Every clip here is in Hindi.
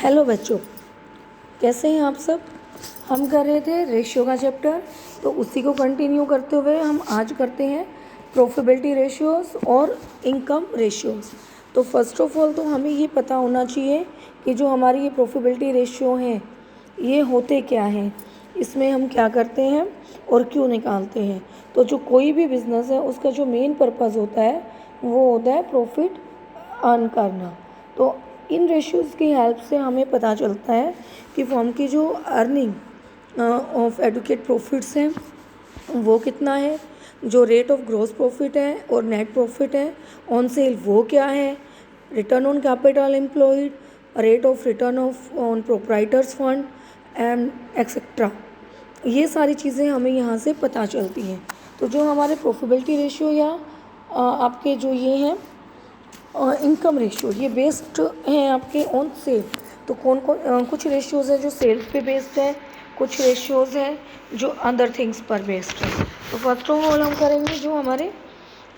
हेलो बच्चों, कैसे हैं आप सब। हम कर रहे थे रेशियो का चैप्टर, तो उसी को कंटिन्यू करते हुए हम आज करते हैं प्रॉफिटेबिलिटी रेशियोज़ और इनकम रेशियोज़। तो फर्स्ट ऑफ ऑल तो हमें ये पता होना चाहिए कि जो हमारी ये प्रॉफिटेबिलिटी रेशियो हैं ये होते क्या हैं, इसमें हम क्या करते हैं और क्यों निकालते हैं। तो जो कोई भी बिज़नेस है उसका जो मेन पर्पज़ होता है वो होता है प्रॉफिट अर्न करना। तो इन रेशियोज़ की हेल्प से हमें पता चलता है कि फर्म की जो अर्निंग ऑफ एडुकेट प्रॉफिट्स हैं वो कितना है, जो रेट ऑफ ग्रॉस प्रॉफिट है और नेट प्रॉफिट है ऑन सेल वो क्या है, return on capital employed, rate of return of on proprietors fund and etcetera. ये सारी चीज़ें हमें यहाँ से पता चलती हैं। तो जो हमारे प्रॉफिटेबिलिटी रेशियो या आपके जो ये हैं इनकम रेशियो, ये बेस्ड हैं आपके ऑन सेल। तो कौन कौन कुछ रेशियोज़ हैं जो सेल्स पे बेस्ड है, कुछ रेशियोज़ हैं जो अदर थिंग्स पर बेस्ड है। तो फर्स्ट ऑफ ऑल हम करेंगे जो हमारे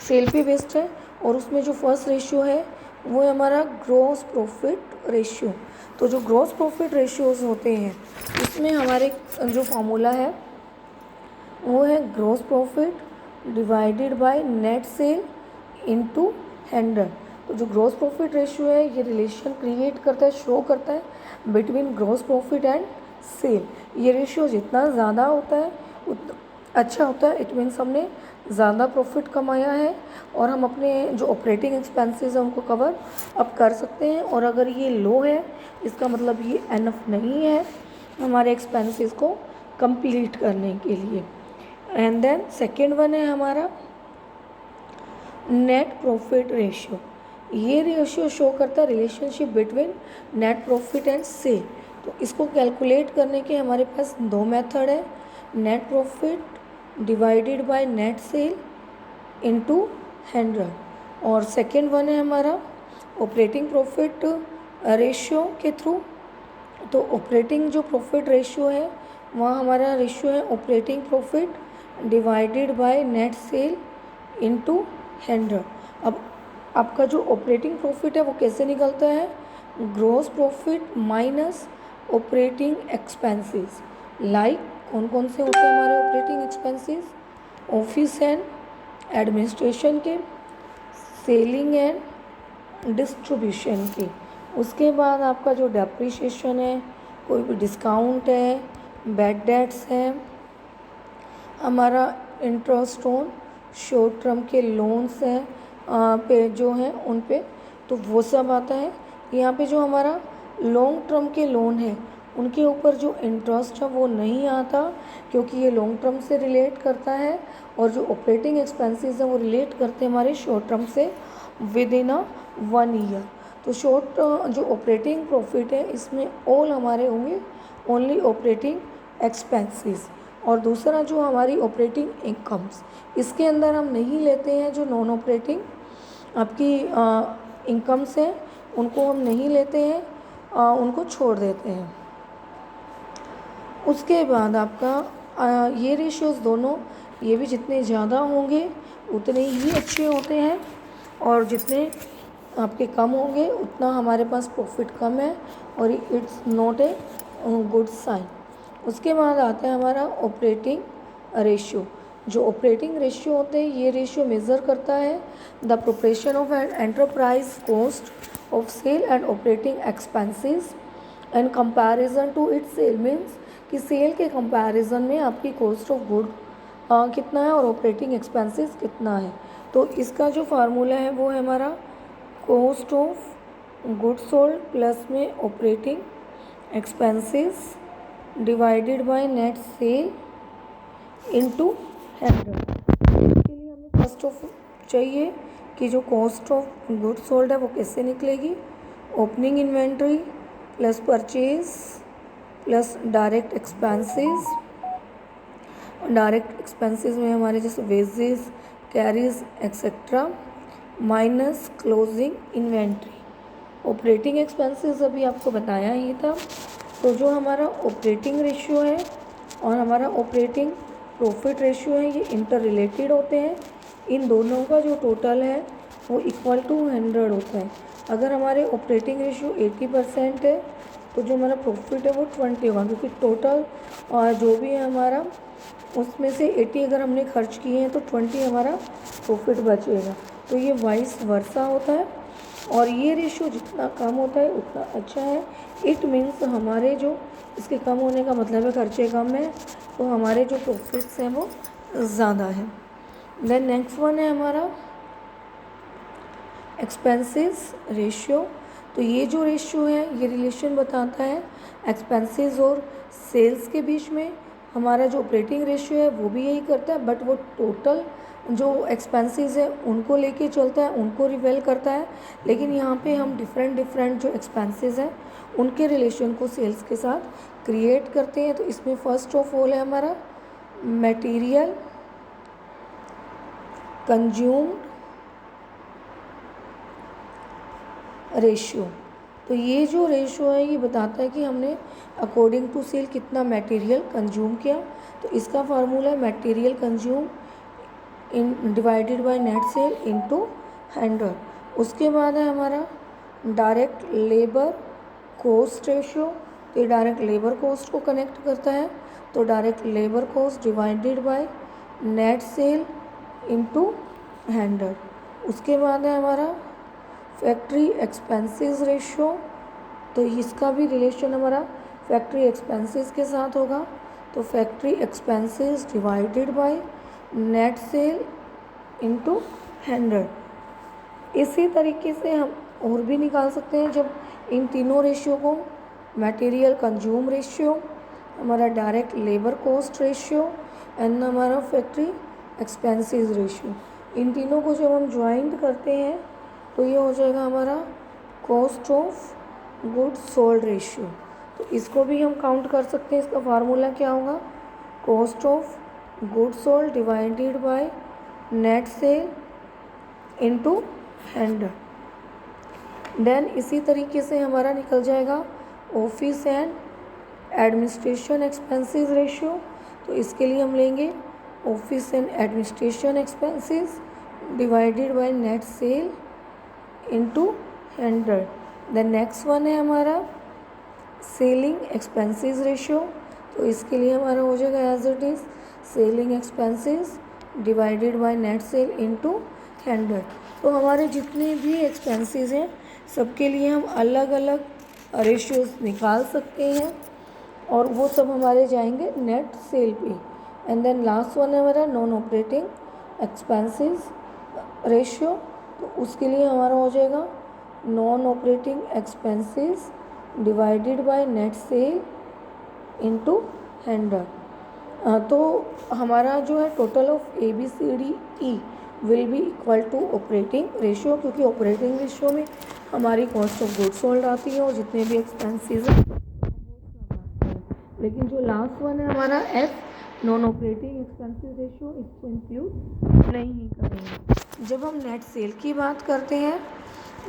सेल पे बेस्ड है, और उसमें जो फर्स्ट रेशियो है वो है हमारा ग्रॉस प्रॉफिट रेशियो। तो जो ग्रॉस प्रॉफिट रेशियोज़ होते हैं उसमें हमारे जो फार्मूला है वो है gross profit divided by net sale into 100। तो जो ग्रॉस प्रॉफिट रेशियो है ये रिलेशन क्रिएट करता है, शो करता है between gross profit and sale. ये रेशियो जितना ज़्यादा होता है उतना अच्छा होता है। इट मीन्स हमने ज़्यादा प्रॉफिट कमाया है और हम अपने जो ऑपरेटिंग एक्सपेंसेस हैं उनको कवर अप कर सकते हैं। और अगर ये लो है इसका मतलब ये एनफ नहीं है हमारे एक्सपेंसेस को कंप्लीट करने के लिए। एंड देन सेकेंड वन है हमारा नेट प्रॉफिट रेशियो। ये रेशियो शो करता है relationship between net profit and sale. तो इसको कैलकुलेट करने के हमारे पास दो मेथड है, net profit divided by net sale into 100, और सेकेंड वन है हमारा ऑपरेटिंग प्रॉफिट रेशियो के थ्रू। तो ऑपरेटिंग जो प्रॉफिट रेशियो है वहाँ हमारा रेशियो है operating profit divided by net sale into 100। अब आपका जो ऑपरेटिंग प्रॉफिट है वो कैसे निकलता है, gross profit minus operating expenses. Like कौन कौन से होते हैं हमारे operating expenses, office and administration के, सेलिंग एंड डिस्ट्रीब्यूशन के। उसके बाद आपका जो डेप्रिसिएशन है, कोई भी डिस्काउंट है, बैड डेट्स है, हमारा इंटरेस्ट ऑन शॉर्ट टर्म के लोन्स हैं पे जो हैं उन पे, तो वो सब आता है। यहाँ पे जो हमारा लॉन्ग टर्म के लोन है उनके ऊपर जो इंटरेस्ट है वो नहीं आता क्योंकि ये लॉन्ग टर्म से रिलेट करता है, और जो ऑपरेटिंग एक्सपेंसेस हैं वो रिलेट करते हैं हमारे शॉर्ट टर्म से विद इन 1 ईयर। तो शॉर्ट जो ऑपरेटिंग प्रॉफिट है इसमें ऑल हमारे होंगे ओनली ऑपरेटिंग एक्सपेंसेस। और दूसरा जो हमारी ऑपरेटिंग इनकम्स, इसके अंदर हम नहीं लेते हैं जो नॉन ऑपरेटिंग आपकी इनकम्स हैं उनको हम नहीं लेते हैं, उनको छोड़ देते हैं। उसके बाद आपका ये रेशियोज़ दोनों ये भी जितने ज़्यादा होंगे उतने ही अच्छे होते हैं, और जितने आपके कम होंगे उतना हमारे पास प्रॉफिट कम है, और it's not a good sign. उसके बाद आता है हमारा ऑपरेटिंग रेशियो। जो ऑपरेटिंग रेशियो होते हैं ये रेशियो मेज़र करता है the proportion of enterprise cost of sale and operating expenses and comparison to its sale. Means कि सेल के कंपैरिजन में आपकी कॉस्ट ऑफ गुड कितना है और ऑपरेटिंग एक्सपेंसेस कितना है। तो इसका जो फार्मूला है वो है हमारा cost of good sold plus में operating expenses divided by net sale into 100। इसके लिए हमें फर्स्ट ऑफ चाहिए कि जो कॉस्ट ऑफ गुड सोल्ड है वो कैसे निकलेगी, opening inventory plus purchase plus direct expenses. Direct expenses में हमारे जैसे wages, carries etcetera minus closing inventory. Operating expenses अभी आपको बताया ही था। तो जो हमारा ऑपरेटिंग रेशियो है और हमारा ऑपरेटिंग प्रॉफिट रेशियो है ये इंटर रिलेटेड होते हैं। इन दोनों का जो टोटल है वो इक्वल टू 100 होता है। अगर हमारे ऑपरेटिंग रेशियो 80% है तो जो हमारा प्रॉफिट है वो 20 होगा, क्योंकि टोटल और जो भी है हमारा उसमें से 80 अगर हमने खर्च किए हैं तो 20 हमारा प्रॉफिट बचेगा। तो ये वाइस वर्सा होता है, और ये रेशियो जितना कम होता है उतना अच्छा है। इट मीन्स हमारे जो इसके कम होने का मतलब है खर्चे कम है, तो हमारे जो प्रॉफिट्स हैं वो ज़्यादा है। देन नेक्स्ट वन है हमारा एक्सपेंसेस रेशियो। तो ये जो रेशियो है ये रिलेशन बताता है एक्सपेंसेस और सेल्स के बीच में। हमारा जो ऑपरेटिंग रेशियो है वो भी यही करता है, बट वो टोटल जो एक्सपेंसेस है उनको लेके चलता है, उनको रिवेल करता है। लेकिन यहाँ पे हम डिफरेंट जो एक्सपेंसेस हैं उनके रिलेशन को सेल्स के साथ क्रिएट करते हैं। तो इसमें फर्स्ट ऑफ ऑल है हमारा मटेरियल कंज्यूम्ड रेशियो। तो ये जो रेशियो है ये बताता है कि हमने अकॉर्डिंग टू सेल कितना मटेरियल कंज्यूम किया। तो इसका फार्मूला है material consume in divided by net sale into 100। उसके बाद है हमारा डायरेक्ट लेबर कॉस्ट रेशियो। तो ये डायरेक्ट लेबर कॉस्ट को कनेक्ट करता है, तो direct labour cost divided by net sale into 100। उसके बाद है हमारा फैक्ट्री एक्सपेंसेस रेशियो। तो इसका भी रिलेशन हमारा फैक्ट्री एक्सपेंसेस के साथ होगा, तो factory expenses divided by net sale into 100। इसी तरीके से हम और भी निकाल सकते हैं जब इन तीनों रेशियो को, मटेरियल कंज्यूम रेशियो, हमारा direct labour cost ratio and हमारा फैक्ट्री एक्सपेंसेस रेशियो, इन तीनों को जब हम ज्वाइंट करते हैं तो ये हो जाएगा हमारा cost of goods sold ratio. तो इसको भी हम काउंट कर सकते हैं। इसका फार्मूला क्या होगा, cost of goods sold divided by net sale into 100। Then इसी तरीके से हमारा निकल जाएगा office and administration expenses ratio. तो इसके लिए हम लेंगे office and administration expenses divided by net sale into 100। The next one है हमारा सेलिंग एक्सपेंसेस रेशियो। तो इसके लिए हमारा हो जाएगा as it is selling expenses divided by net sale into 100। तो हमारे जितने भी एक्सपेंसेस हैं सबके लिए हम अलग अलग रेशियोज निकाल सकते हैं, और वो सब हमारे जाएंगे नेट सेल पे। एंड देन लास्ट वन है हमारा नॉन ऑपरेटिंग एक्सपेंसेस रेशियो। तो उसके लिए हमारा हो जाएगा non operating expenses divided by net sale into 100। तो हमारा जो है total of ABCDE will be equal to operating ratio, क्योंकि ऑपरेटिंग रेशियो में हमारी कॉस्ट ऑफ गुड्स सोल्ड आती है और जितने भी एक्सपेंसेस हैं। लेकिन जो लास्ट वन है हमारा F non operating expenses ratio, इसको इंक्लूड नहीं करेंगे। जब हम नेट सेल की बात करते हैं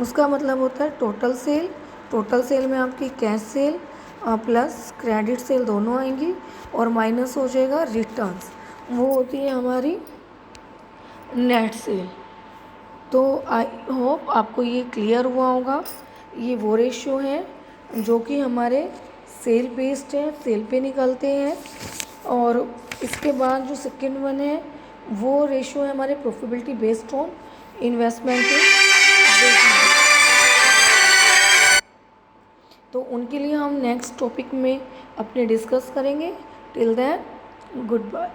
उसका मतलब होता है टोटल सेल। टोटल सेल में आपकी cash cell plus credit sale दोनों आएंगी, और माइनस हो जाएगा रिटर्न्स, वो होती है हमारी नेट सेल। तो आई होप आपको ये क्लियर हुआ होगा। ये वो रेशियो हैं जो कि हमारे सेल बेस्ड है, सेल पे निकलते हैं। और इसके बाद जो सेकंड वन है वो रेशियो है हमारे प्रॉफिटेबिलिटी बेस्ड ऑन इन्वेस्टमेंट के। तो उनके लिए हम नेक्स्ट टॉपिक में अपने डिस्कस करेंगे। Till then good bye.